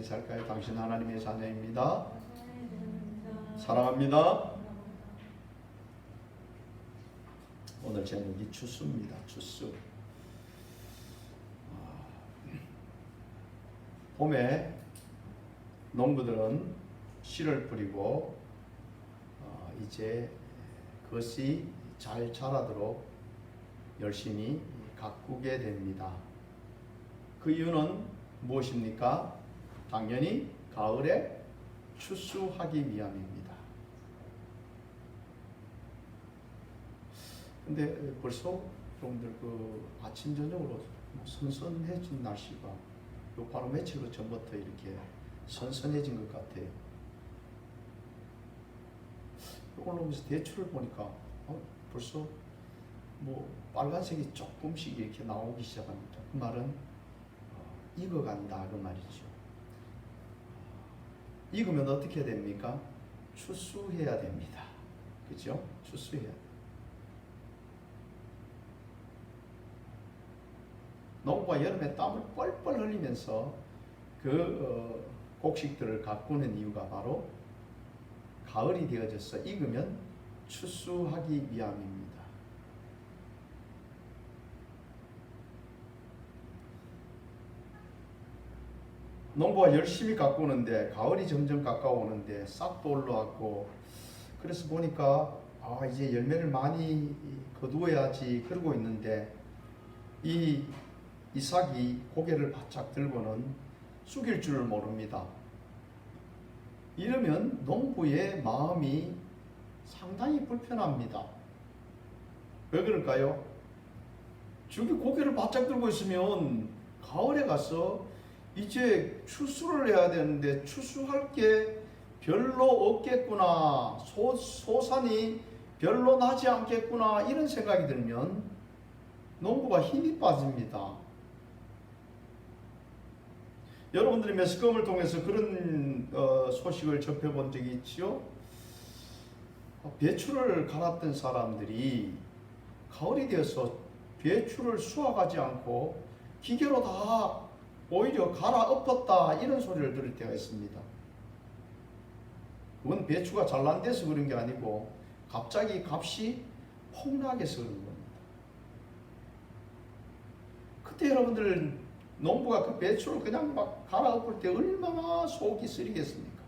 인사할까요? 당신 하나님의 자녀입니다. 사랑합니다. 오늘 제목이 추수입니다. 추수. 봄에 농부들은 씨를 뿌리고 이제 그것이 잘 자라도록 열심히 가꾸게 됩니다. 그 이유는 무엇입니까? 당연히 가을에 추수하기 위함입니다. 근데 벌써 여러분들 그 아침 저녁으로 선선해진 날씨가 바로 며칠 전부터 이렇게 선선해진 것 같아요. 올라오면서 대추를 보니까 벌써 빨간색이 조금씩 이렇게 나오기 시작합니다. 그 말은 익어간다 그 말이죠. 익으면 어떻게 됩니까? 추수해야 됩니다. 그죠? 추수해야 돼요. 농부가 여름에 땀을 뻘뻘 흘리면서 그 곡식들을 가꾸는 이유가 바로 가을이 되어져서 익으면 추수하기 위함입니다. 농부가 열심히 가꾸는데 가을이 점점 가까워오는데 싹도 올라왔고, 그래서 보니까 이제 열매를 많이 거두어야지 그러고 있는데 이 싹이 고개를 바짝 들고는 숙일 줄을 모릅니다. 이러면 농부의 마음이 상당히 불편합니다. 왜 그럴까요? 저기 고개를 바짝 들고 있으면 가을에 가서 이제 추수를 해야 되는데 추수할 게 별로 없겠구나, 소산이 별로 나지 않겠구나, 이런 생각이 들면 농부가 힘이 빠집니다. 여러분들이 매스컴을 통해서 그런 소식을 접해본 적이 있지요? 배추를 갈았던 사람들이 가을이 되어서 배추를 수확하지 않고 기계로 다 오히려 갈아 엎었다, 이런 소리를 들을 때가 있습니다. 그건 배추가 잘 안 돼서 그런 게 아니고 갑자기 값이 폭락해서 그런 겁니다. 그때 여러분들 농부가 그 배추를 그냥 막 갈아 엎을 때 얼마나 속이 쓰리겠습니까?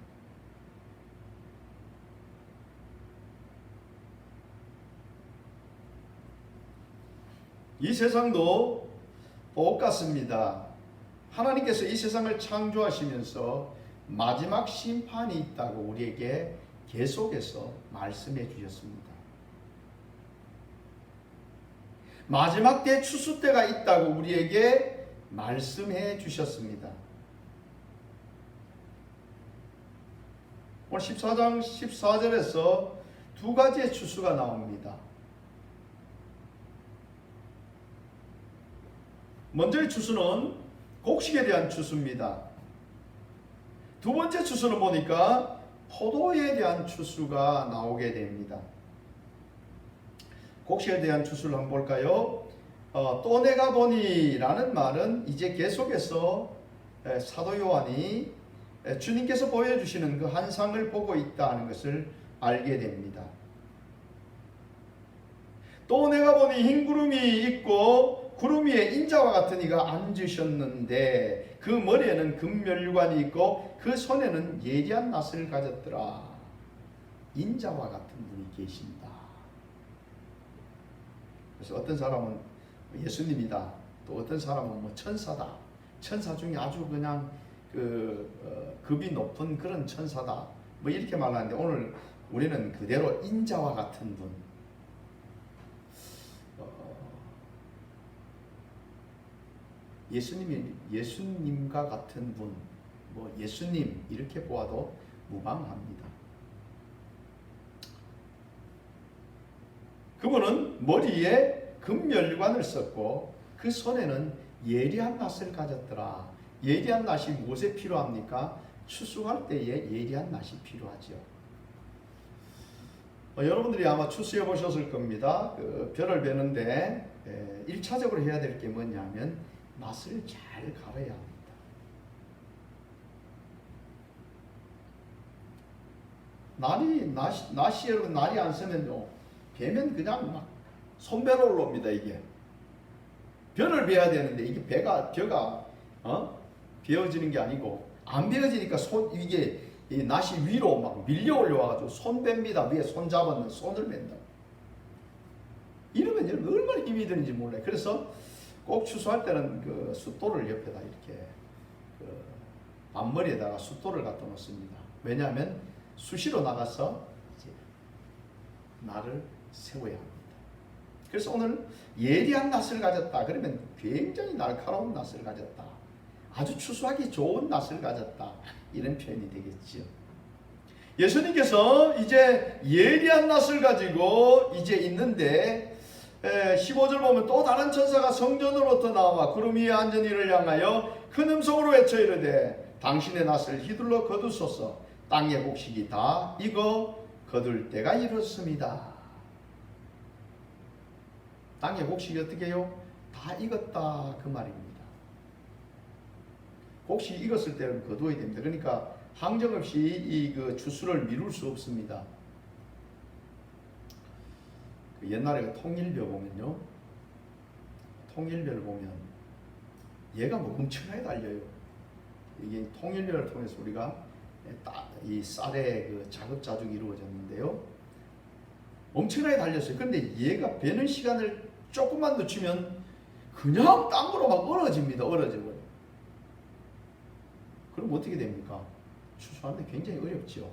이 세상도 똑같습니다. 하나님께서 이 세상을 창조하시면서 마지막 심판이 있다고 우리에게 계속해서 말씀해 주셨습니다. 마지막 때 추수 때가 있다고 우리에게 말씀해 주셨습니다. 오늘 14장 14절에서 두 가지의 추수가 나옵니다. 먼저의 추수는 곡식에 대한 추수입니다. 두 번째 추수는 보니까 포도에 대한 추수가 나오게 됩니다. 곡식에 대한 추수를 한번 볼까요? 또 내가 보니 라는 말은 이제 계속해서 사도 요한이 주님께서 보여주시는 그 환상을 보고 있다는 것을 알게 됩니다. 또 내가 보니 흰 구름이 있고 구름 위에 인자와 같은 이가 앉으셨는데 그 머리에는 금면류관이 있고 그 손에는 예리한 낫을 가졌더라. 인자와 같은 분이 계신다. 그래서 어떤 사람은 예수님이다, 또 어떤 사람은 천사다, 천사 중에 아주 그냥 급이 높은 그런 천사다, 이렇게 말하는데 오늘 우리는 그대로 인자와 같은 분, 예수님과 같은 분, 예수님 이렇게 보아도 무방합니다. 그분은 머리에 금면류관을 썼고 그 손에는 예리한 낫을 가졌더라. 예리한 낫이 무엇에 필요합니까? 추수할 때에 예리한 낫이 필요하죠. 여러분들이 아마 추수해 보셨을 겁니다. 벼를 베는데 1차적으로 해야 될 게 뭐냐면 낫을 잘 갈아야 합니다. 날씨 여러분 날이 안 서면요 배면 그냥 막 손배로 올라옵니다. 이게 벼를 베야 되는데 이게 벼가 베어지는 게 아니고 안 베어지니까 이게 이 낫이 위로 막 밀려 올려와가지고 손 뺍니다. 위에 손 잡았는 손을 뺀다. 이러면 여러분 얼마나 힘이 드는지 몰라요. 그래서 꼭 추수할 때는 그 숫돌을 옆에다 이렇게 그 앞머리에다가 숫돌을 갖다 놓습니다. 왜냐하면 수시로 나가서 이제 날을 세워야 합니다. 그래서 오늘 예리한 낫을 가졌다. 그러면 굉장히 날카로운 낫을 가졌다. 아주 추수하기 좋은 낫을 가졌다. 이런 표현이 되겠지요. 예수님께서 이제 예리한 낫을 가지고 이제 있는데 15절 보면 또 다른 천사가 성전으로부터 나와 구름 위에 앉은 이를 향하여 큰 음성으로 외쳐 이르되 당신의 낫을 휘둘러 거두소서 땅의 곡식이 다 익어 거둘 때가 이렇습니다. 땅의 곡식이 어떻게 해요? 다 익었다 그 말입니다. 곡식이 익었을 때는 거두어야 됩니다. 그러니까 항정없이 이 그 추수를 미룰 수 없습니다. 그 옛날에 통일벼 보면요, 통일벼를 보면 얘가 뭐 엄청나게 달려요. 이게 통일벼를 통해서 우리가 이 쌀의 그 자급자족이 이루어졌는데요, 엄청나게 달렸어요. 그런데 얘가 베는 시간을 조금만 늦추면 그냥 땅으로 막 얼어집니다. 얼어져요. 그럼 어떻게 됩니까? 추수하는데 굉장히 어렵죠.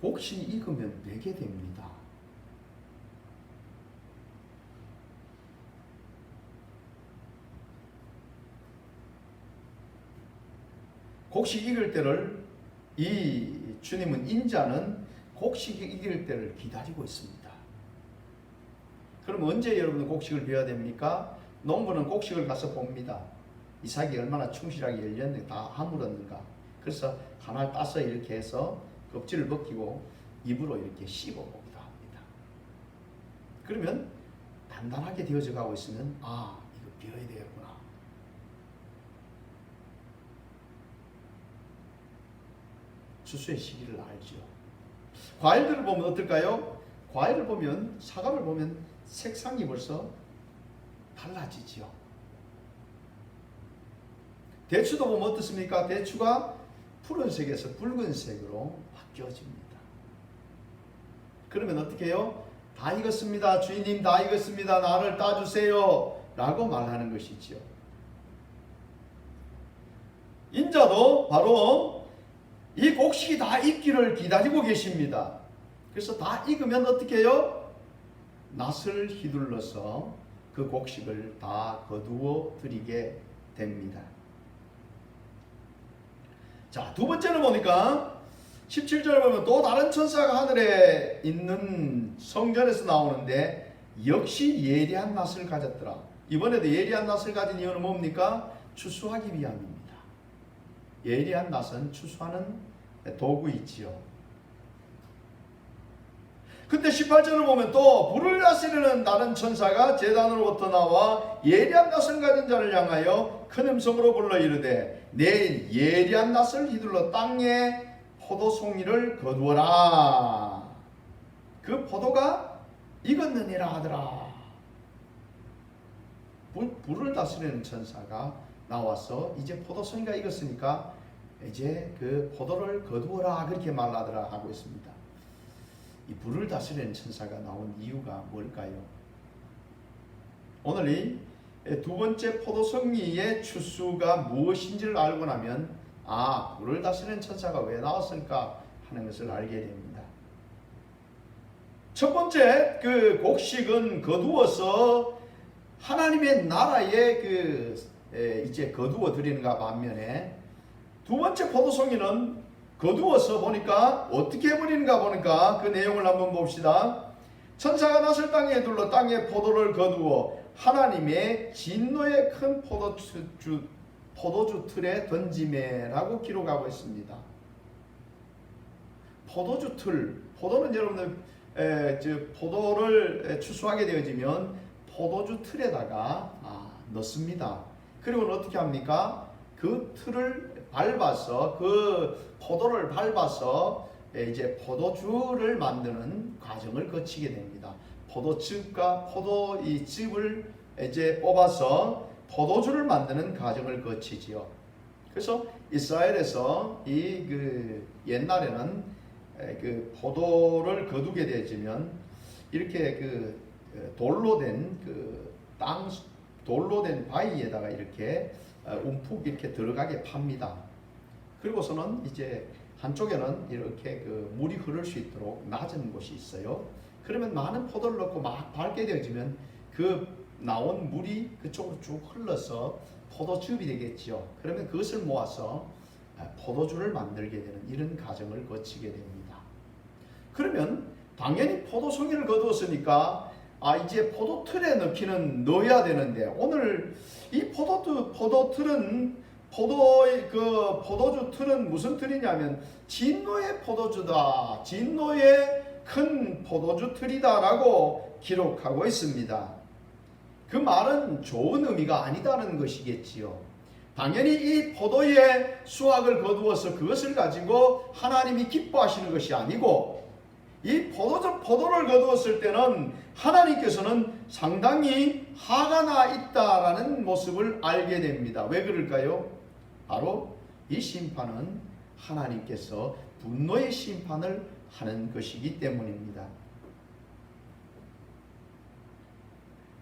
곡식이 익으면 매게 됩니다. 곡식이 익을 때를 이 주님은 인자는 곡식이 익을 때를 기다리고 있습니다. 그럼 언제 여러분은 곡식을 베어야 됩니까? 농부는 곡식을 가서 봅니다. 이삭이 얼마나 충실하게 열렸는데 다 아물었는가. 그래서 하나 따서 이렇게 해서 껍질을 벗기고 입으로 이렇게 씹어보기도 합니다. 그러면 단단하게 되어져 가고 있으면 아, 이거 베어야 되겠구나. 추수의 시기를 알죠. 과일들을 보면 어떨까요? 과일을 보면, 사과를 보면 색상이 벌써 달라지죠. 대추도 보면 어떻습니까? 대추가 푸른색에서 붉은색으로 바뀌어집니다. 그러면 어떻게 해요? 다 익었습니다. 주인님 다 익었습니다. 나를 따주세요. 라고 말하는 것이죠. 인자도 바로 이 곡식이 다 익기를 기다리고 계십니다. 그래서 다 익으면 어떻게 해요? 낫을 휘둘러서 그 곡식을 다 거두어 드리게 됩니다. 자, 두 번째는 보니까 17절에 보면 또 다른 천사가 하늘에 있는 성전에서 나오는데 역시 예리한 낫을 가졌더라. 이번에도 예리한 낫을 가진 이유는 뭡니까? 추수하기 위함입니다. 예리한 낫은 추수하는 도구이지요. 근데 18절을 보면 또 불을 다스리는 다른 천사가 제단으로부터 나와 예리한 낫을 가진 자를 향하여 큰 음성으로 불러 이르되 내 예리한 낫을 휘둘러 땅에 포도송이를 거두어라. 그 포도가 익었느니라 하더라. 불을 다스리는 천사가 나와서 이제 포도송이가 익었으니까 이제 그 포도를 거두어라 그렇게 말하더라 하고 있습니다. 이 불을 다스리는 천사가 나온 이유가 뭘까요? 오늘 이 두 번째 포도송이의 추수가 무엇인지를 알고 나면 아, 불을 다스리는 천사가 왜 나왔을까 하는 것을 알게 됩니다. 첫 번째 그 곡식은 거두어서 하나님의 나라에 이제 거두어 드리는가 반면에 두 번째 포도송이는 거두어서 보니까 어떻게 해버리는가 보니까 그 내용을 한번 봅시다. 천사가 낫을 땅에 둘러 땅에 포도를 거두어 하나님의 진노의 큰 포도주 틀에 던지매라고 기록하고 있습니다. 포도주 틀, 포도는 여러분들 포도를 추수하게 되어지면 포도주 틀에다가 넣습니다. 그리고 어떻게 합니까? 그 틀을 밟아서 그 포도를 밟아서 이제 포도주를 만드는 과정을 거치게 됩니다. 포도즙과 포도 이 즙을 이제 뽑아서 포도주를 만드는 과정을 거치지요. 그래서 이스라엘에서 이 그 옛날에는 그 포도를 거두게 되면 이렇게 그 돌로 된 그 땅 돌로 된 바위에다가 이렇게 움푹 이렇게 들어가게 팝니다. 그리고서는 이제 한쪽에는 이렇게 그 물이 흐를 수 있도록 낮은 곳이 있어요. 그러면 많은 포도를 넣고 막 밟게 되어지면 그 나온 물이 그쪽으로 쭉 흘러서 포도즙이 되겠죠. 그러면 그것을 모아서 포도주를 만들게 되는 이런 과정을 거치게 됩니다. 그러면 당연히 포도송이를 거두었으니까 이제 포도틀에 넣어야 되는데, 오늘 이 포도틀은 포도주 틀은 무슨 틀이냐면 진노의 포도주다, 진노의 큰 포도주 틀이다라고 기록하고 있습니다. 그 말은 좋은 의미가 아니다는 것이겠지요. 당연히 이 포도의 수확을 거두어서 그것을 가지고 하나님이 기뻐하시는 것이 아니고, 이 포도를 거두었을 때는 하나님께서는 상당히 화가 나 있다라는 모습을 알게 됩니다. 왜 그럴까요? 바로 이 심판은 하나님께서 분노의 심판을 하는 것이기 때문입니다.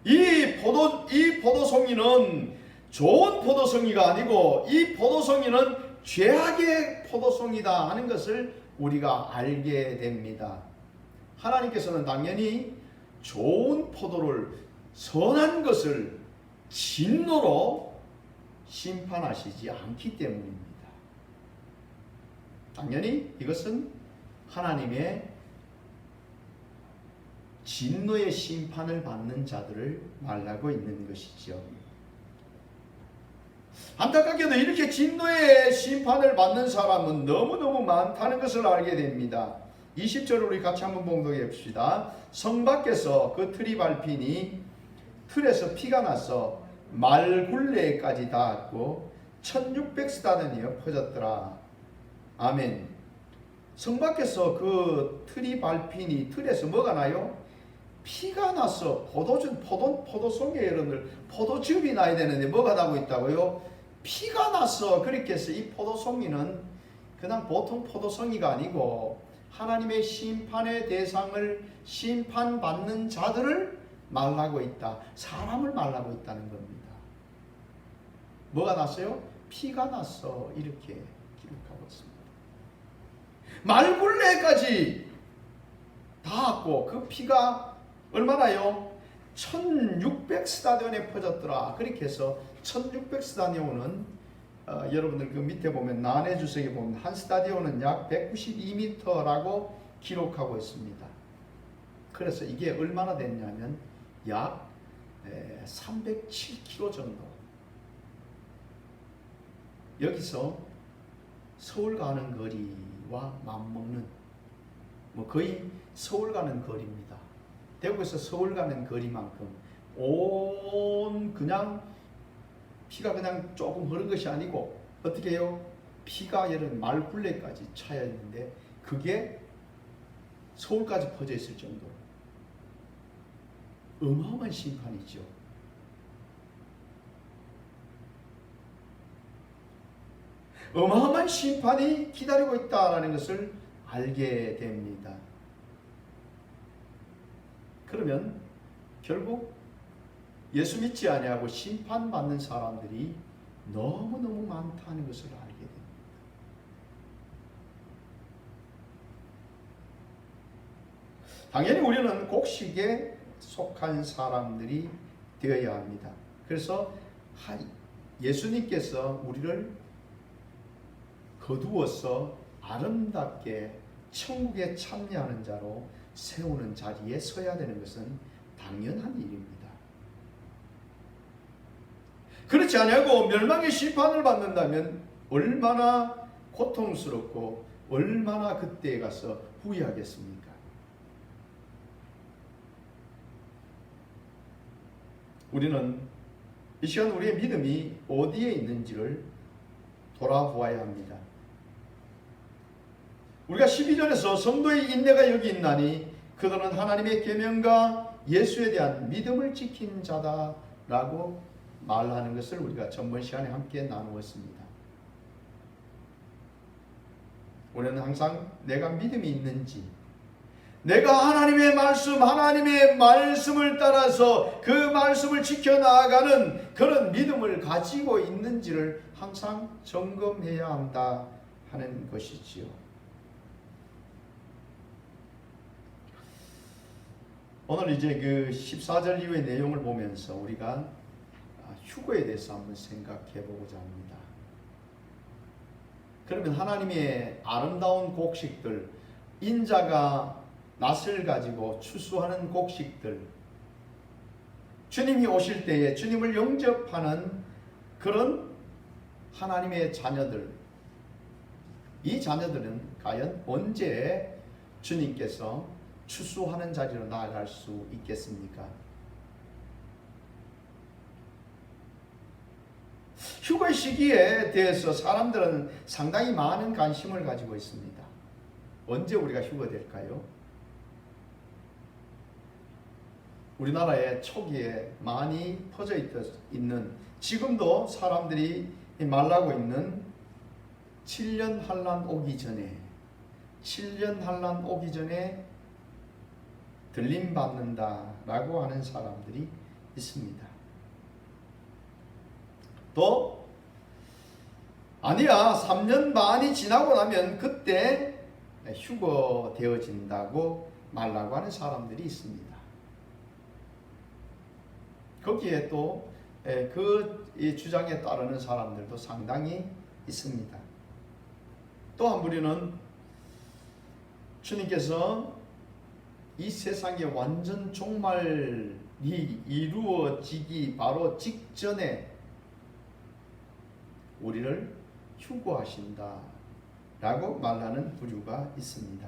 이 포도송이는 좋은 포도송이가 아니고 이 포도송이는 죄악의 포도송이다 하는 것을 우리가 알게 됩니다. 하나님께서는 당연히 좋은 포도를, 선한 것을 진노로 심판하시지 않기 때문입니다. 당연히 이것은 하나님의 진노의 심판을 받는 자들을 말하고 있는 것이죠. 안타깝게도 이렇게 진노의 심판을 받는 사람은 너무너무 많다는 것을 알게 됩니다. 20절을 우리 같이 한번 봉독해 봅시다. 성 밖에서 그 틀이 밟히니 틀에서 피가 나서 말굴레까지 닿았고 1600스타든이여 퍼졌더라. 아멘. 성 밖에서 그 틀이 밟히니 틀에서 뭐가 나요? 피가 나서 포도송이에 여러분들 포도즙이 나야 되는데 뭐가 나고 있다고요? 피가 나서. 그렇게 해서 이 포도송이는 그냥 보통 포도송이가 아니고 하나님의 심판의 대상을 심판받는 자들을 말하고 있다. 사람을 말하고 있다는 겁니다. 뭐가 났어요? 피가 났어. 이렇게 기록하고 있습니다. 말굴레까지 닿았고 그 피가 얼마나요? 1600스타디온에 퍼졌더라. 그렇게 해서 1600스타디온은 여러분들 그 밑에 보면 난해 주석에 보면 한 스타디온은 약 192m라고 기록하고 있습니다. 그래서 이게 얼마나 됐냐면 약 307km 정도. 여기서 서울 가는 거리와 맞먹는, 거의 서울 가는 거리입니다. 대구에서 서울 가는 거리만큼 그냥 피가 그냥 조금 흐른 것이 아니고 어떻게 해요? 피가 여러분 말굴레까지 차여 있는데 그게 서울까지 퍼져 있을 정도로 어마어마한 심판이죠. 어마어마한 심판이 기다리고 있다는 것을 알게 됩니다. 그러면 결국 예수 믿지 아니하고 심판받는 사람들이 너무너무 많다는 것을 알게 됩니다. 당연히 우리는 곡식에 속한 사람들이 되어야 합니다. 그래서 예수님께서 우리를 거두어서 아름답게 천국에 참여하는 자로 세우는 자리에 서야 되는 것은 당연한 일입니다. 그렇지 않냐고 멸망의 심판을 받는다면 얼마나 고통스럽고 얼마나 그때에 가서 후회하겠습니까? 우리는 이 시간 우리의 믿음이 어디에 있는지를 돌아보아야 합니다. 우리가 12절에서 성도의 인내가 여기 있나니 그들은 하나님의 계명과 예수에 대한 믿음을 지킨 자다라고 말하는 것을 우리가 전번 시간에 함께 나누었습니다. 우리는 항상 내가 믿음이 있는지, 내가 하나님의 말씀을 따라서 그 말씀을 지켜나가는 그런 믿음을 가지고 있는지를 항상 점검해야 한다 하는 것이지요. 오늘 이제 그 14절 이후의 내용을 보면서 우리가 휴거에 대해서 한번 생각해 보고자 합니다. 그러면 하나님의 아름다운 곡식들, 인자가 낫을 가지고 추수하는 곡식들, 주님이 오실 때에 주님을 영접하는 그런 하나님의 자녀들, 이 자녀들은 과연 언제 주님께서 추수하는 자리로 나아갈 수 있겠습니까? 휴거 시기에 대해서 사람들은 상당히 많은 관심을 가지고 있습니다. 언제 우리가 휴거될까요? 우리나라의 초기에 많이 퍼져 있는, 지금도 사람들이 말하고 있는 7년 환란 오기 전에, 7년 환란 오기 전에 들림 받는다라고 하는 사람들이 있습니다. 또 아니야, 3년 반이 지나고 나면 그때 휴거 되어진다고 말하고 하는 사람들이 있습니다. 거기에 또 그 주장에 따르는 사람들도 상당히 있습니다. 또 한 부류는 주님께서 이 세상의 완전 종말이 이루어지기 바로 직전에 우리를 휴거하신다 라고 말하는 부류가 있습니다.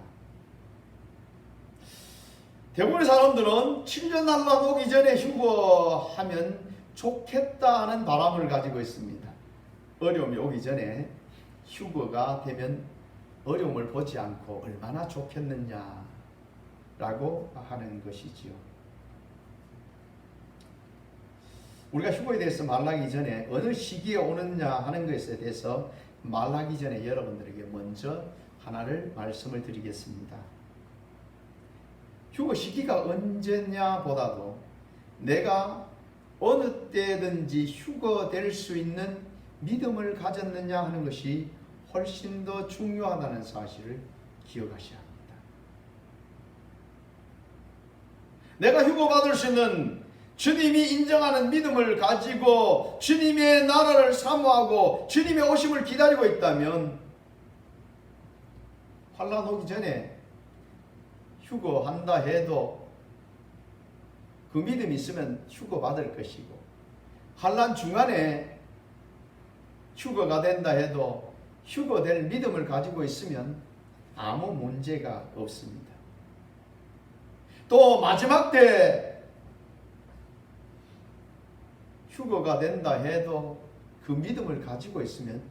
대부분의 사람들은 7년 환란 오기 전에 휴거하면 좋겠다는 바람을 가지고 있습니다. 어려움이 오기 전에 휴거가 되면 어려움을 보지 않고 얼마나 좋겠느냐 라고 하는 것이지요. 우리가 휴거에 대해서 말하기 전에 어느 시기에 오느냐 하는 것에 대해서 말하기 전에 여러분들에게 먼저 하나를 말씀을 드리겠습니다. 휴거 시기가 언제냐 보다도 내가 어느 때든지 휴거될 수 있는 믿음을 가졌느냐 하는 것이 훨씬 더 중요하다는 사실을 기억하셔야 합니다. 내가 휴거받을 수 있는 주님이 인정하는 믿음을 가지고 주님의 나라를 사모하고 주님의 오심을 기다리고 있다면 환란 오기 전에 휴거한다 해도 그 믿음이 있으면 휴거받을 것이고, 환란 중간에 휴거가 된다 해도 휴거될 믿음을 가지고 있으면 아무 문제가 없습니다. 또 마지막 때 휴거가 된다 해도 그 믿음을 가지고 있으면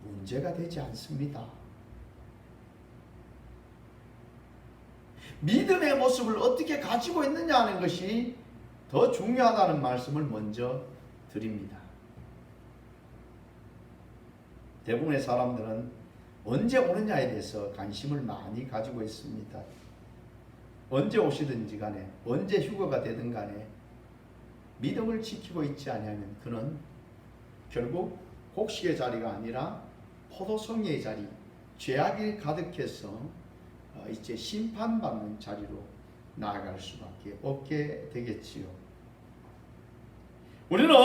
문제가 되지 않습니다. 믿음의 모습을 어떻게 가지고 있느냐 하는 것이 더 중요하다는 말씀을 먼저 드립니다. 대부분의 사람들은 언제 오느냐에 대해서 관심을 많이 가지고 있습니다. 언제 오시든지 간에, 언제 휴거가 되든 간에 믿음을 지키고 있지 않으면 그는 결국 곡식의 자리가 아니라 포도송이의 자리, 죄악이 가득해서 이제 심판받는 자리로 나아갈 수밖에 없게 되겠지요. 우리는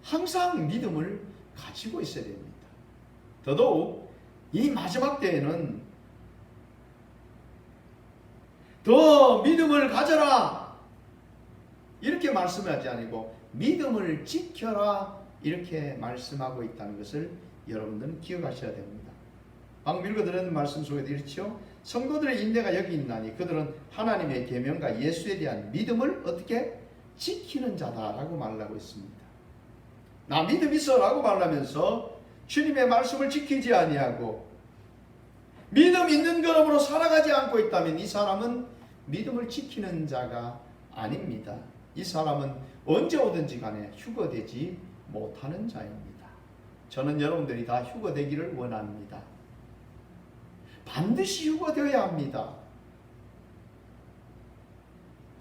항상 믿음을 가지고 있어야 됩니다. 더더욱 이 마지막 때에는 더 믿음을 가져라 이렇게 말씀하지 아니고 믿음을 지켜라 이렇게 말씀하고 있다는 것을 여러분들은 기억하셔야 됩니다. 방금 읽어드리는 말씀 속에도 이렇죠. 성도들의 인내가 여기 있나니 그들은 하나님의 계명과 예수에 대한 믿음을 어떻게 지키는 자다라고 말하고 있습니다. 나 믿음 있어라고 말하면서 주님의 말씀을 지키지 아니하고 믿음 있는 걸음으로 살아가지 않고 있다면 이 사람은 믿음을 지키는 자가 아닙니다. 이 사람은 언제 오든지 간에 휴거되지 못하는 자입니다. 저는 여러분들이 다 휴거되기를 원합니다. 반드시 휴거되어야 합니다.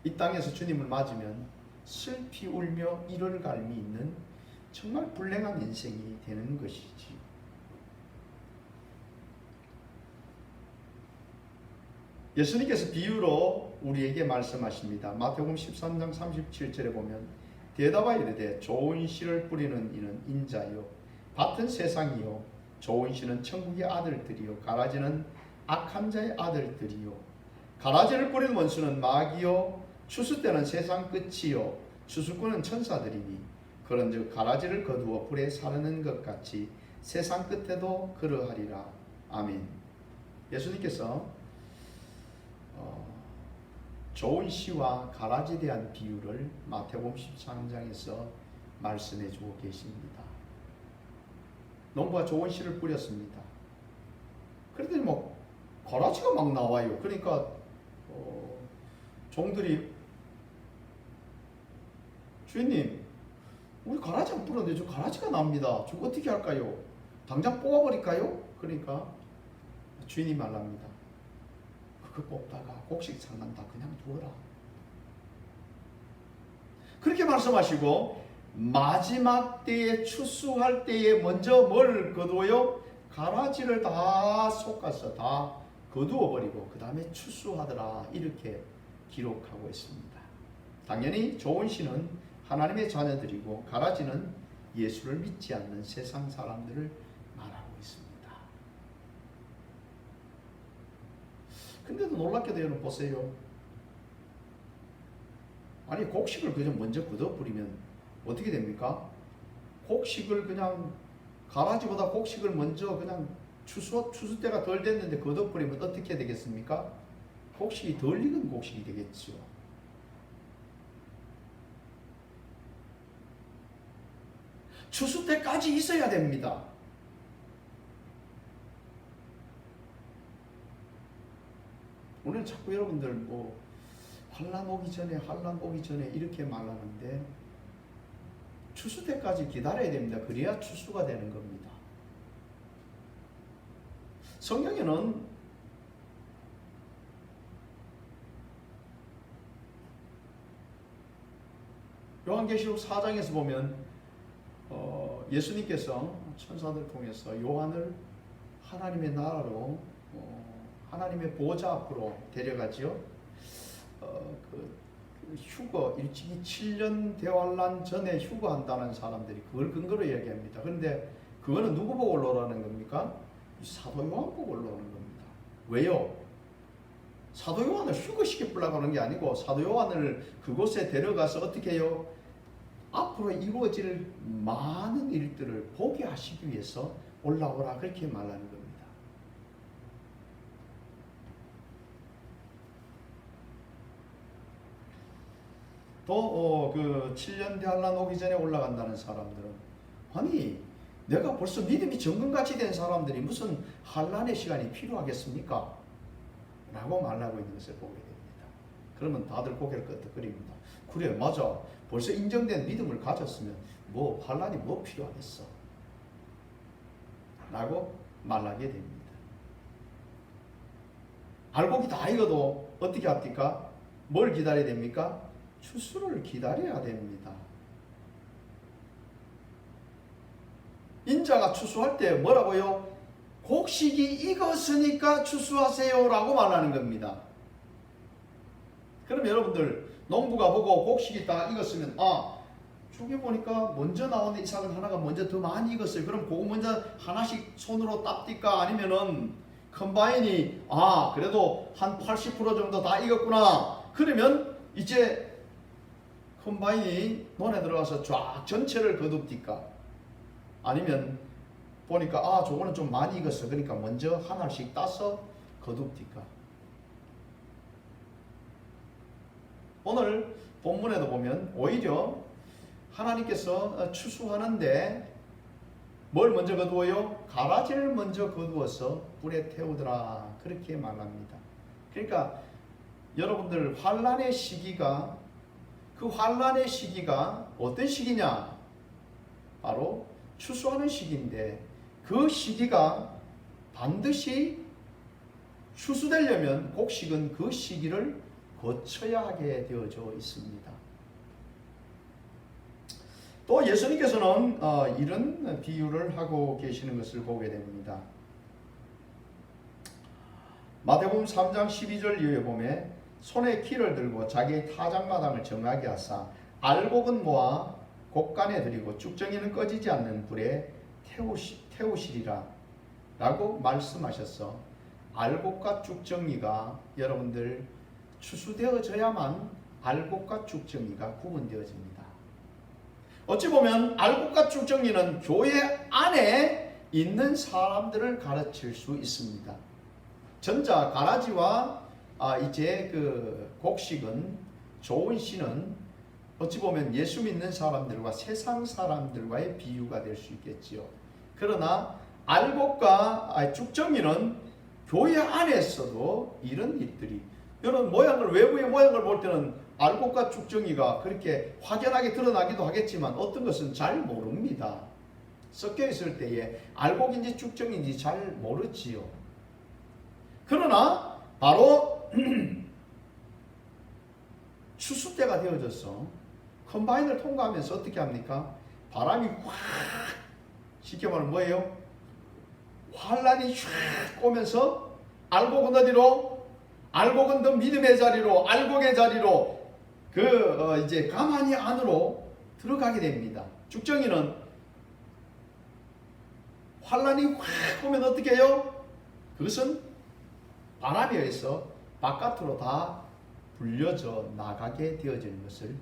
이 땅에서 주님을 맞으면 슬피 울며 이를 갈미 있는 정말 불행한 인생이 되는 것이지. 예수님께서 비유로 우리에게 말씀하십니다. 마태복음 13장 37절에 보면 대답하여 이르되 좋은 씨를 뿌리는 이는 인자요 밭은 세상이요 좋은 씨는 천국의 아들들이요 가라지는 악한 자의 아들들이요 가라지를 뿌리는 원수는 마귀요 추수 때는 세상 끝이요 추수꾼은 천사들이니 그런즉 가라지를 거두어 불에 사르는 것 같이 세상 끝에도 그러하리라. 아멘. 예수님께서 좋은 씨와 가라지에 대한 비유를 마태복음 13장에서 말씀해 주고 계십니다. 농부가 좋은 씨를 뿌렸습니다. 그랬더니 뭐 가라지가 막 나와요. 그러니까 종들이 주인님 우리 가라지 안 뿌렸는데 저 가라지가 납니다. 저 어떻게 할까요? 당장 뽑아버릴까요? 그러니까 주인이 말합니다. 그거 뽑다가 곡식 상난다 그냥 두어라. 그렇게 말씀하시고 마지막 때에 추수할 때에 먼저 뭘 거두어요? 가라지를 다 솎아서 다 거두어버리고 그 다음에 추수하더라 이렇게 기록하고 있습니다. 당연히 좋은 씨는 하나님의 자녀들이고 가라지는 예수를 믿지 않는 세상 사람들을 말하고 있습니다. 근데도 놀랍게도 여러분 보세요. 아니 곡식을 그냥 먼저 걷어버리면 어떻게 됩니까? 곡식을 그냥 가라지보다 곡식을 먼저 그냥 추수 때가 덜 됐는데 걷어버리면 어떻게 되겠습니까? 곡식이 덜 익은 곡식이 되겠죠. 추수 때까지 있어야 됩니다. 오늘 자꾸 여러분들 뭐 환난 오기 전에 이렇게 말하는데 추수 때까지 기다려야 됩니다. 그래야 추수가 되는 겁니다. 성경에는 요한계시록 4장에서 보면 예수님께서 천사들 통해서 요한을 하나님의 나라로 하나님의 보좌 앞으로 데려가지요. 휴거 일찍이 7년 대환란 전에 휴거한다는 사람들이 그걸 근거로 얘기합니다. 그런데 그거는 누구 보고 올라오라는 겁니까? 사도 요한 보고 올라오는 겁니다. 왜요? 사도 요한을 휴거시키려고 하는 게 아니고 사도 요한을 그곳에 데려가서 어떻게 해요? 앞으로 이루어질 많은 일들을 보게 하시기 위해서 올라오라 그렇게 말하는 겁니다. 또 그 7년 대환란 오기 전에 올라간다는 사람들은 아니 내가 벌써 믿음이 정금같이 된 사람들이 무슨 환란의 시간이 필요하겠습니까? 라고 말하고 있는 것을 보게 됩니다. 그러면 다들 고개를 끄덕거립니다. 그래 맞아 벌써 인정된 믿음을 가졌으면 뭐 환란이 뭐 필요하겠어 라고 말하게 됩니다. 알곡이 다 익어도 어떻게 합니까? 뭘 기다려야 됩니까? 추수를 기다려야 됩니다. 인자가 추수할 때 뭐라고요? 곡식이 익었으니까 추수하세요 라고 말하는 겁니다. 그럼 여러분들 농부가 보고 곡식이 다 익었으면 저기 보니까 먼저 나오는 이삭은 하나가 먼저 더 많이 익었어요. 그럼 그거 먼저 하나씩 손으로 땄딜까? 아니면은 컴바인이 그래도 한 80% 정도 다 익었구나. 그러면 이제 컴바인이 논에 들어가서 쫙 전체를 거둡니까? 아니면 보니까 저거는 좀 많이 익었어. 그러니까 먼저 하나씩 따서 거둡니까? 오늘 본문에도 보면 오히려 하나님께서 추수하는데 뭘 먼저 거두어요? 가라지를 먼저 거두어서 불에 태우더라. 그렇게 말합니다. 그러니까 여러분들 환란의 시기가, 그 환란의 시기가 어떤 시기냐? 바로 추수하는 시기인데, 그 시기가 반드시 추수되려면 곡식은 그 시기를 거쳐야 하게 되어져 있습니다. 또 예수님께서는 이런 비유를 하고 계시는 것을 보게 됩니다. 마태복음 3장 12절 이후에 보면 손에 키를 들고 자기의 타작마당을 정하게 하사 알곡은 모아 곡간에 들이고 쭉정이는 꺼지지 않는 불에 태우시리라 라고 말씀하셨어. 알곡과 쭉정이가 여러분들 추수되어져야만 알곡과 쭉정이가 구분되어집니다. 어찌 보면 알곡과 쭉정이는 교회 안에 있는 사람들을 가르칠 수 있습니다. 전자 가라지와 이제 그 곡식은, 좋은 씨는 어찌 보면 예수 믿는 사람들과 세상 사람들과의 비유가 될 수 있겠지요. 그러나 알곡과 쭉정이는 교회 안에서도 이런 일들이, 이런 모양을, 외부의 모양을 볼 때는 알곡과 쭉정이가 그렇게 확연하게 드러나기도 하겠지만 어떤 것은 잘 모릅니다. 섞여 있을 때에 알곡인지 쭉정인지 잘 모르지요. 그러나 바로 추수 때가 되어져서 컴바인을 통과하면서 어떻게 합니까? 바람이 확, 쉽게 말하면 뭐예요? 환란이 쫙 오면서 알곡은 어디로? 알곡은 더 믿음의 자리로, 알곡의 자리로 이제 가만히 안으로 들어가게 됩니다. 쭉정이는 환란이 확 오면 어떻게 해요? 그것은 바람에 의해서 바깥으로 다 불려져 나가게 되어지는 것을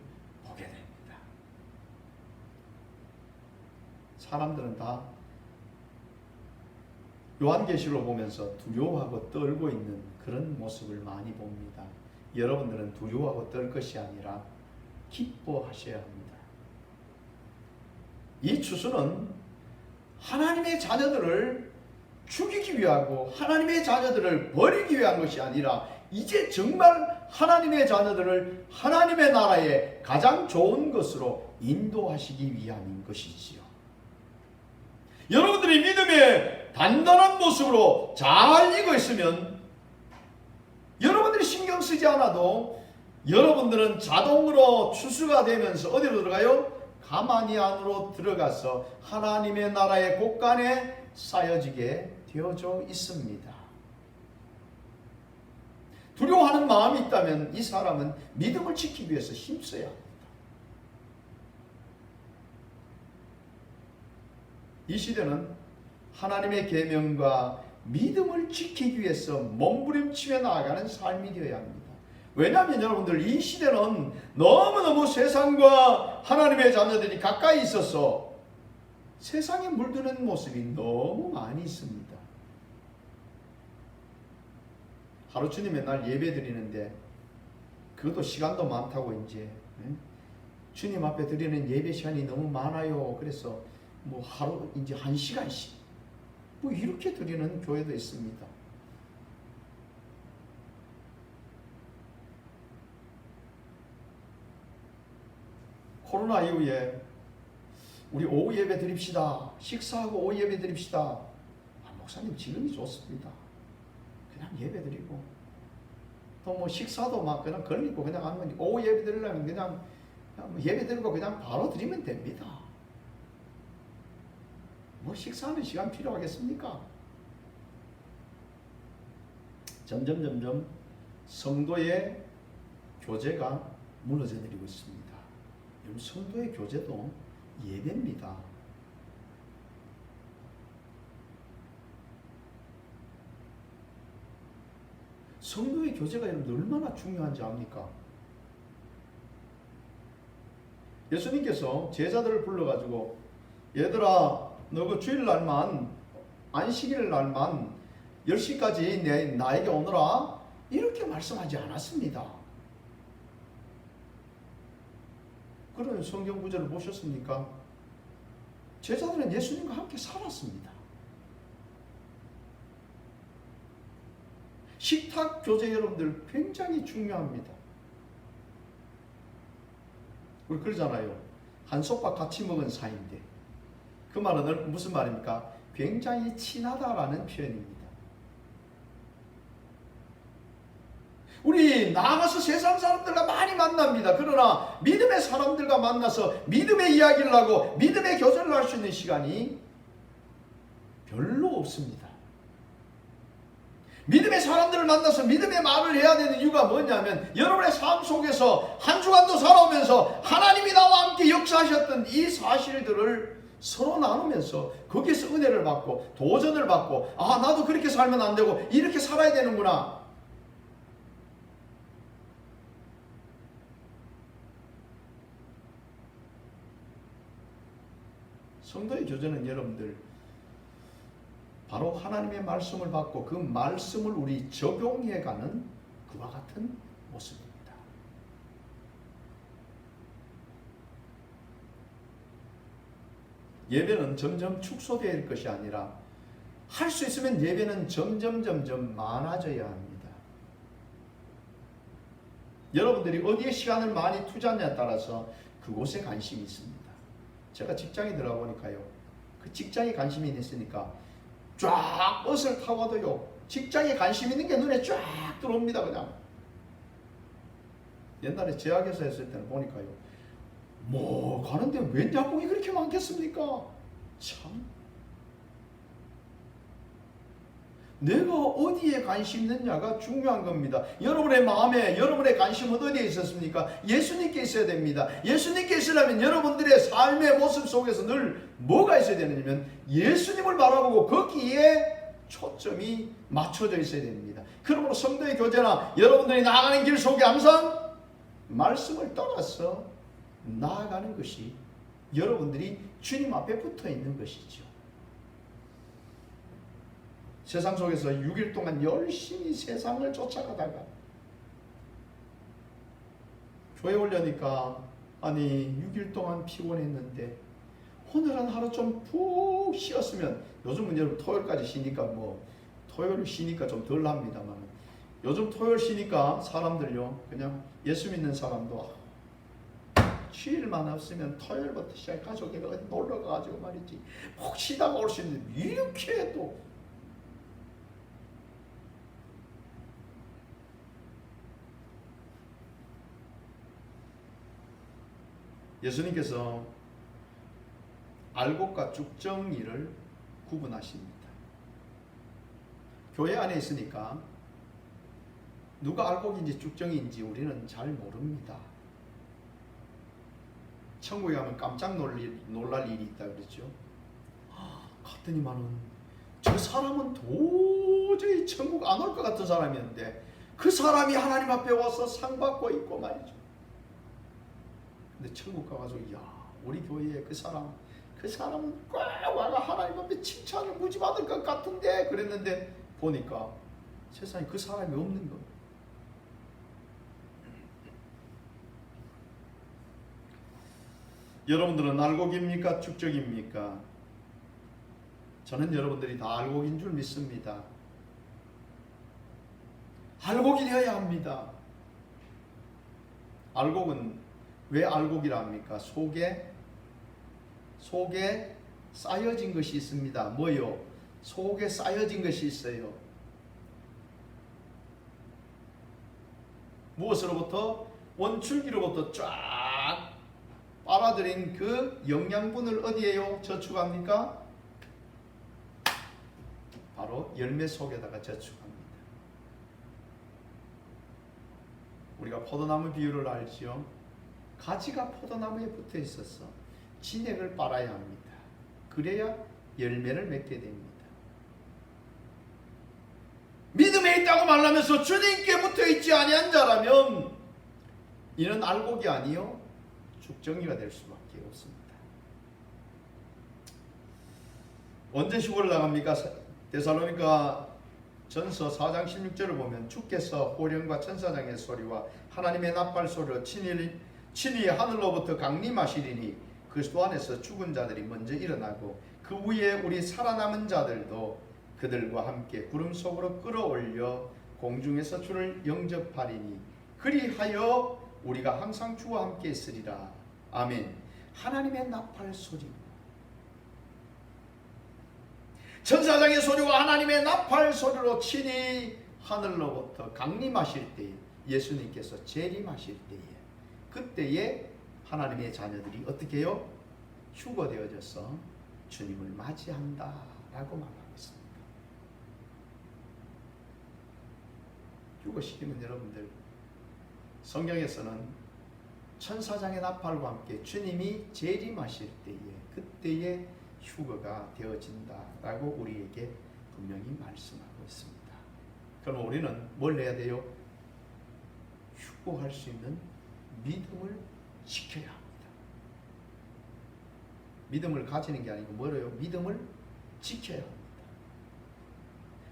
보게 됩니다. 사람들은 다 요한계시록 보면서 두려워하고 떨고 있는 그런 모습을 많이 봅니다. 여러분들은 두려워하고 떨 것이 아니라 기뻐하셔야 합니다. 이 추수는 하나님의 자녀들을 죽이기 위하고 하나님의 자녀들을 버리기 위한 것이 아니라 이제 정말 하나님의 자녀들을 하나님의 나라의 가장 좋은 것으로 인도하시기 위함인 것이지요. 여러분들이 믿음의 단단한 모습으로 잘 익어 있으면 여러분들이 신경 쓰지 않아도 여러분들은 자동으로 추수가 되면서 어디로 들어가요? 가만히 안으로 들어가서 하나님의 나라의 곳간에 쌓여지게 되어져 있습니다. 두려워하는 마음이 있다면 이 사람은 믿음을 지키기 위해서 힘써야 합니다. 이 시대는 하나님의 계명과 믿음을 지키기 위해서 몸부림치며 나아가는 삶이 되어야 합니다. 왜냐하면 여러분들, 이 시대는 너무너무 세상과 하나님의 자녀들이 가까이 있어서 세상에 물드는 모습이 너무 많이 있습니다. 하루 주님 맨날 예배 드리는데 그것도 시간도 많다고 이제 주님 앞에 드리는 예배 시간이 너무 많아요. 그래서 뭐 하루 이제 1시간씩 뭐 이렇게 드리는 교회도 있습니다. 코로나 이후에 우리 오후 예배 드립시다. 식사하고 오후 예배 드립시다. 목사님 지금이 좋습니다. 그냥 예배 드리고 또 뭐 식사도 막 그냥 걸리고 그냥 하면 오후 예배 드리려면 그냥 예배 드리고 그냥 바로 드리면 됩니다. 뭐 식사하는 시간 필요하겠습니까? 점점 성도의 교제가 무너져 내리고 있습니다. 여러분, 성도의 교제도 예배입니다. 성도의 교제가 여러분 얼마나 중요한지 압니까? 예수님께서 제자들을 불러가지고 얘들아, 너 그 주일날만, 안식일 날만 10시까지 나에게 오너라, 이렇게 말씀하지 않았습니다. 그런 성경 구절을 보셨습니까? 제자들은 예수님과 함께 살았습니다. 식탁 교제 여러분들 굉장히 중요합니다. 우리 그러잖아요. 한솥밥 같이 먹은 사이인데, 그 말은 무슨 말입니까? 굉장히 친하다라는 표현입니다. 우리 나가서 세상 사람들과 많이 만납니다. 그러나 믿음의 사람들과 만나서 믿음의 이야기를 하고 믿음의 교제를 할 수 있는 시간이 별로 없습니다. 믿음의 사람들을 만나서 믿음의 말을 해야 되는 이유가 뭐냐면, 여러분의 삶 속에서 한 주간도 살아오면서 하나님이 나와 함께 역사하셨던 이 사실들을 서로 나누면서 거기에서 은혜를 받고 도전을 받고, 아, 나도 그렇게 살면 안 되고 이렇게 살아야 되는구나. 성도의 교제는 여러분들 바로 하나님의 말씀을 받고 그 말씀을 우리 적용해가는 그와 같은 모습입니다. 예배는 점점 축소될 것이 아니라 할 수 있으면 예배는 점점 많아져야 합니다. 여러분들이 어디에 시간을 많이 투자하냐에 따라서 그곳에 관심이 있습니다. 제가 직장에 들어가 보니까요, 그 직장에 관심이 있으니까 쫙 버스를 타고 와도요, 직장에 관심 있는 게 눈에 쫙 들어옵니다. 그냥 옛날에 제약회사 했을 때는 보니까요, 뭐 가는데 웬 약국이 그렇게 많겠습니까? 참, 내가 어디에 관심 있느냐가 중요한 겁니다. 여러분의 마음에, 여러분의 관심은 어디에 있었습니까? 예수님께 있어야 됩니다. 예수님께 있으려면 여러분들의 삶의 모습 속에서 늘 뭐가 있어야 되느냐면 예수님을 바라보고 거기에 초점이 맞춰져 있어야 됩니다. 그러므로 성도의 교제나 여러분들이 나아가는 길 속에 항상 말씀을 따라서 나아가는 것이 여러분들이 주님 앞에 붙어 있는 것이죠. 세상 속에서 6일 동안 열심히 세상을 쫓아가다가 교회 오려니까, 아니 6일 동안 피곤했는데 오늘은 하루 좀 푹 쉬었으면, 요즘은 여러분 토요일까지 쉬니까 뭐 토요일 쉬니까 좀 덜 합니다만, 요즘 토요일 쉬니까 사람들요, 그냥 예수 믿는 사람도 휴일만 없으면 토요일부터 시작 가족이가 어디 놀러 가가지고 말이지 푹 쉬다가 올 수 있는데, 이렇게 또 예수님께서 알곡과 쭉정이를 구분하십니다. 교회 안에 있으니까 누가 알곡인지 쭉정인지 우리는 잘 모릅니다. 천국에 가면 깜짝 놀랄 일이 있다 그랬죠. 갔더니만은 저 사람은 도저히 천국 안 올 것 같은 사람이었는데 그 사람이 하나님 앞에 와서 상 받고 있고 말이죠. 근데 천국 가가지고, 야, 우리 교회에 그 사람은 꼭 와가 하나님 앞에 칭찬을 무지 받을 것 같은데 그랬는데 보니까 세상에 그 사람이 없는 겁니다. 여러분들은 알곡입니까? 축적입니까? 저는 여러분들이 다 알곡인 줄 믿습니다. 알곡이 되어야 합니다. 알곡은 왜 알곡이라 합니까? 속에 쌓여진 것이 있습니다. 뭐요? 속에 쌓여진 것이 있어요. 무엇으로부터? 원줄기로부터 쫙 빨아들인 그 영양분을 어디에요? 저축합니까? 바로 열매 속에다가 저축합니다. 우리가 포도나무 비유를 알지요? 가지가 포도나무에 붙어 있어서 진액을 빨아야 합니다. 그래야 열매를 맺게 됩니다. 믿음에 있다고 말하면서 주님께 붙어 있지 아니한 자라면 이는 알곡이 아니요 죽정이가 될 수밖에 없습니다. 언제 시골을 나갑니까? 데살로니가 전서 4장 16절을 보면, 주께서 호령과 천사장의 소리와 하나님의 나팔 소리로 친히 친히 하늘로부터 강림하시리니 그리스도 안에서 죽은 자들이 먼저 일어나고 그 위에 우리 살아남은 자들도 그들과 함께 구름 속으로 끌어올려 공중에서 주를 영접하리니 그리하여 우리가 항상 주와 함께 있으리라. 아멘. 하나님의 나팔 소리, 천사장의 소리와 하나님의 나팔 소리로 친히 하늘로부터 강림하실 때에, 예수님께서 재림하실 때에, 그때에 하나님의 자녀들이 어떻게 해요? 휴거되어져서 주님을 맞이한다 라고 말하고 있습니다. 휴거시키는 여러분들, 성경에서는 천사장의 나팔과 함께 주님이 재림하실 때에, 그때에 휴거가 되어진다라고 우리에게 분명히 말씀하고 있습니다. 그럼 우리는 뭘 해야 돼요? 휴거할 수 있는 믿음을 지켜야 합니다. 믿음을 가지는 게 아니고 뭐래요? 믿음을 지켜야 합니다.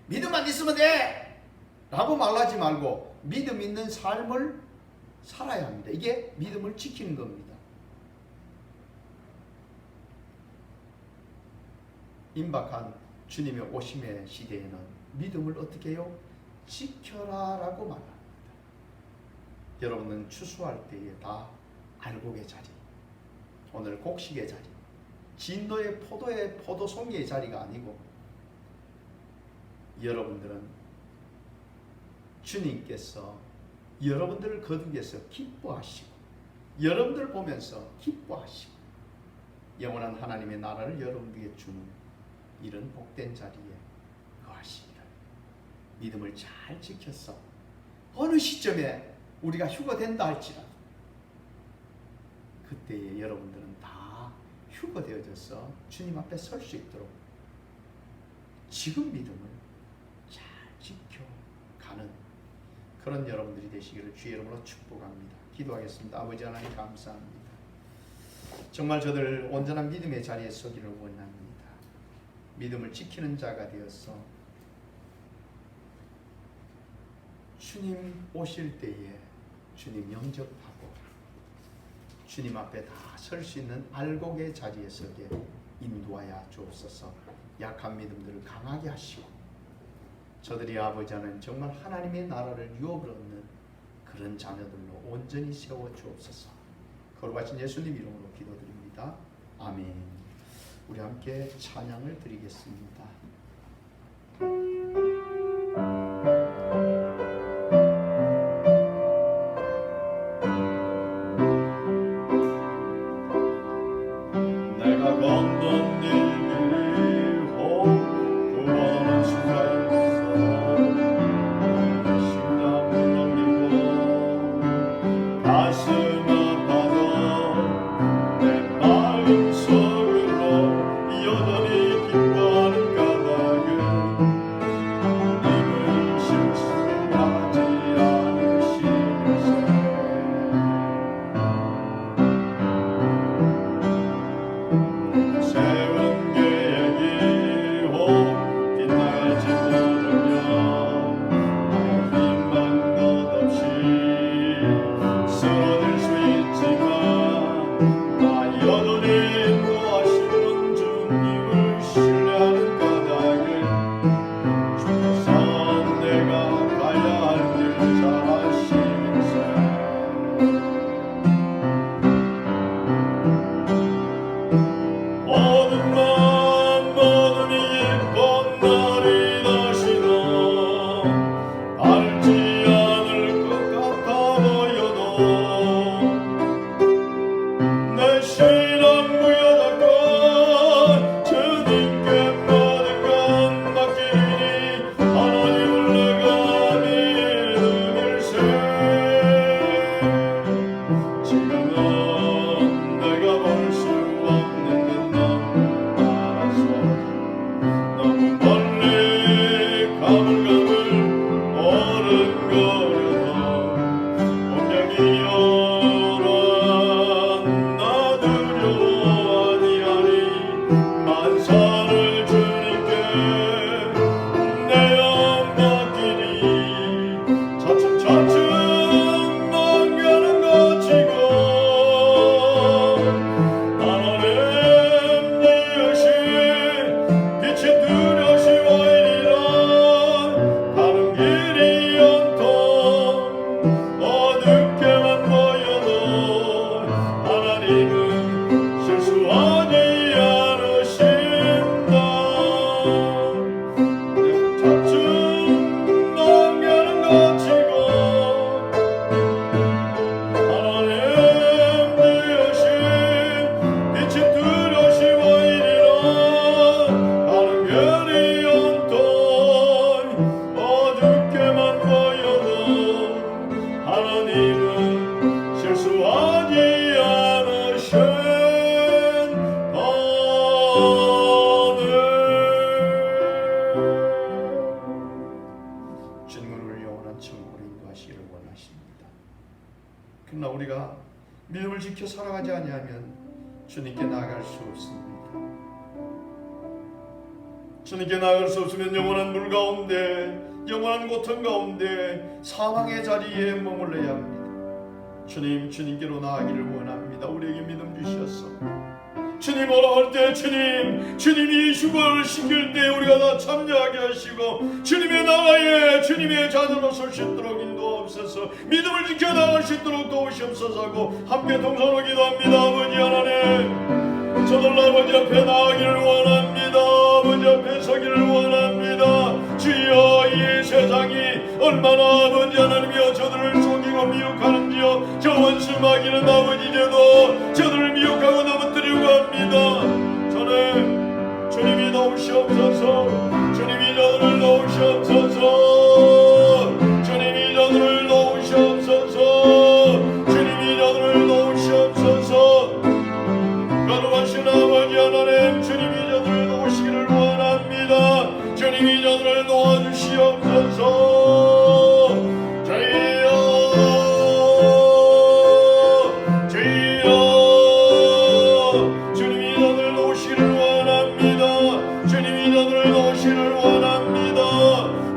믿음만 있으면 돼! 라고 말하지 말고 믿음 있는 삶을 살아야 합니다. 이게 믿음을 지키는 겁니다. 임박한 주님의 오심의 시대에는 믿음을 어떻게 해요? 지켜라 라고 말합니다. 여러분은 추수할 때에 다 알곡의 자리, 오늘 곡식의 자리, 진도의 포도송이의 자리가 아니고, 여러분들은 주님께서 여러분들을 거두기위해서 기뻐하시고, 여러분들 보면서 기뻐하시고, 영원한 하나님의 나라를 여러분들에게 주는 이런 복된 자리에 거하시기를 믿음을 잘 지켜서 어느 시점에 우리가 휴거된다 할지라도 그때에 여러분들은 다 휴거되어져서 주님 앞에 설 수 있도록 지금 믿음을 잘 지켜가는 그런 여러분들이 되시기를 주의 이름으로 축복합니다. 기도하겠습니다. 아버지 하나님 감사합니다. 정말 저들 온전한 믿음의 자리에 서기를 원합니다. 믿음을 지키는 자가 되어서 주님 오실 때에 주님 영접하고 주님 앞에 다 설 수 있는 알곡의 자리에 서게 인도하여 주옵소서. 약한 믿음들을 강하게 하시고 저들이 아버지 하나님 정말 하나님의 나라를 유업을 얻는 그런 자녀들로 온전히 세워 주옵소서. 거룩하신 예수님 이름으로 기도드립니다. 아멘. 우리 함께 찬양을 드리겠습니다. 내가 걷는 일들이 구원하는 수가 있어 심장 울렁이고 가슴 아파도 내 마음속으로 여전히 기뻐하는 까닭은 하나님을 실수하지 않으시면서 세운 계획이 혹 빗나갈지 모르며 희망 덧없이 쓰러질 수 있지만 나 여전히 인도하시는 주님을 신뢰하는 까닭은 주께서 내가 가야 할 길 잘 아시면서 모든 맘 모든 이번 날이 다시도 닳지 않을 것 같아 보여도 내 신앙 하나님은 실수하지 않으신다. 차츰 낭비하는 가치고 하나님 되으신 빛이 두려시와 이리라. 가는 별이 온통 어둡게만 보여도 하나님은 실수하지 않으신다네. 주님을 영원한 천국으로 인도하시기를 원하십니다. 그러나 우리가 믿음을 지켜 살아가지 아니하면 주님께 나아갈 수 없습니다. 주님께 나아갈 수 없으면 영원한 물 가운데, 영원한 고통 가운데, 사망의 자리에 머물러야 합니다. 주님께로 나아가기를 원합니다. 우리에게 믿음 주시옵소서. 주님 오라 할 때 주님이 휴거를 시킬 때 우리가 다 참여하게 하시고 주님의 나라에 주님의 자녀로 설 수 있도록 인도하옵소서. 믿음을 지켜 나갈 수 있도록 도우시옵소서 하고 함께 동서로 기도합니다. 아버지 하나님, 저들 아버지 앞에 나아가기를 원합니다. 아버지 앞에 서기를 원합니다. 주여, 이 세상이 얼마나 아버지 하나님이여 저들을 속이고 미혹하는지요. 저 원수 마귀는 아버지 죄도 저들을 미혹하고 넘어뜨리려고 합니다. 저는 주님이 나오시옵소서. 주님이 저들을 나오시옵소서. 주님이 저들을 나오시옵소서. 주님이 저들을 나오시옵소서. 거룩하신 아버지 하나님, 주님이 저들을 도우시기를 원합니다. 주님이 저들을 도와주시옵소서. 주님이 저들을 도우시기를 원합니다. 주님이 저들을 도우시기를 원합니다.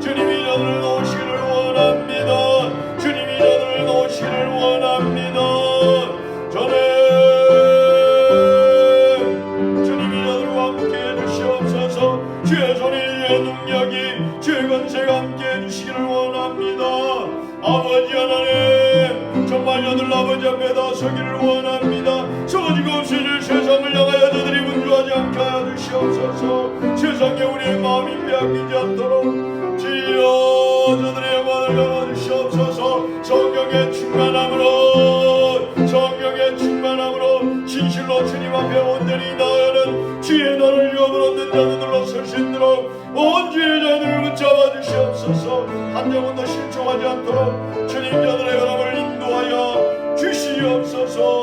주님이 저들을 도우시기를 원합니다. 주님이 저들을 도우시기를 원합니다. 저는 주의 손이 주의 능력이 주의 권세가 함께 해주시기를 원합니다. 아버지 하나님, 정말 저들 아버지 앞에 다 서기를 원합니다. 썩어지고 없으실 세상을 향하여 저들이 분주하지 않게 하여 주시옵소서. 세상에 우리의 마음이 빼앗기지 않도록 주여 저들의 영광을 나눠주시옵소서. 성경의 충만함으로 진실로 주님 앞에 온전히 나아가는 주의 너를 유업을 얻는 자들로 설 수 있도록 온 주의 자들을 붙잡아 주시옵소서. 한 영혼도 실종하지 않도록 주님 자들의 걸음을 인도하여 주시옵소서.